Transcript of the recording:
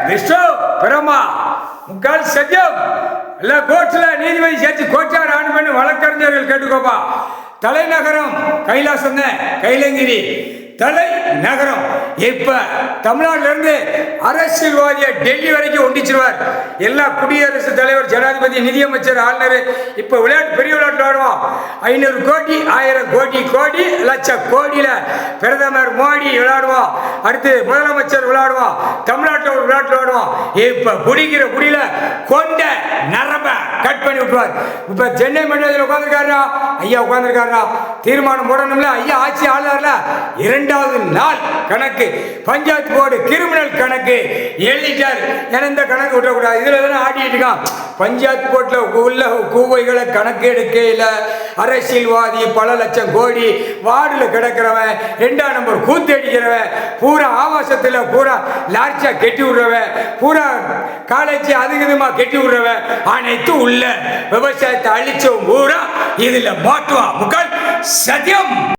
விஷ்ணு பிரமா முக்கால் சத்தியம் இல்ல கோர்ட்ல நீதிபதி சேர்த்து கோச்சார் ஆண் பண்ணி வழக்கறிஞர்கள் கேட்டுக்கோப்பா. தலைநகரம் கைலாசம் கைலங்கிரி தலைநகரம். இப்ப தமிழ்நாட்டில இருந்து அரசியல்வாதியை டெல்லி வரைக்கும் ஒண்டிச்சிருவார். எல்லா குடியரசுத் தலைவர், ஜனாதிபதி, நிதியமைச்சர், ஆளுநர். இப்ப விளையாட்டு பெரிய விளையாட்டு விளையாடுவோம். 500 கோடி, 1000 கோடி, கோடி லட்சம் கோடியில பிரதமர் மோடி விளையாடுவோம். அடுத்து முதலமைச்சர் விளையாடுவோம். தமிழ்நாட்டில் ஒரு விளையாட்டு விளையாடுவோம். இப்ப குடிக்கிற குடியில கொண்ட நரம்ப கட் பண்ணி விட்டுருவார். இப்ப சென்னை மண்டலத்தில் உட்கார்ந்துருக்காரா ஐயா, உட்கார்ந்துருக்காரா தீர்மானம் போடணும்ல ஐயா, ஆட்சி ஆளுநர்ல 2வது நாள் கணக்கு பஞ்சாயத்து போர்டு கிரிமினல் கணக்கு எழுதிட்டார். எந்த கணக்கு விட்டக்கூடாது, இதுல தானே ஆடிட்டு இருக்கான். பஞ்சாயத்து போர்ட்ல உள்ள கூவைகளை கணக்கு எடுக்கையில அரசியல்வாதி பல லட்சம் கோடி வார்டுல கிடக்கிறவன், 2ஆம் நம்பர் கூத்து அடிக்கிறவன், பூரா ஆவாசத்துல பூரா லார்ச்சா கெட்டி விடுறவன், பூரா காலேஜ் அதுக்குதுமா கெட்டி விடுறவன், அனைத்து உள்ள விவசாயத்தை அழிச்சவன் பூரா இதுல மாட்டுவான். முக்கால் சத்தியம்.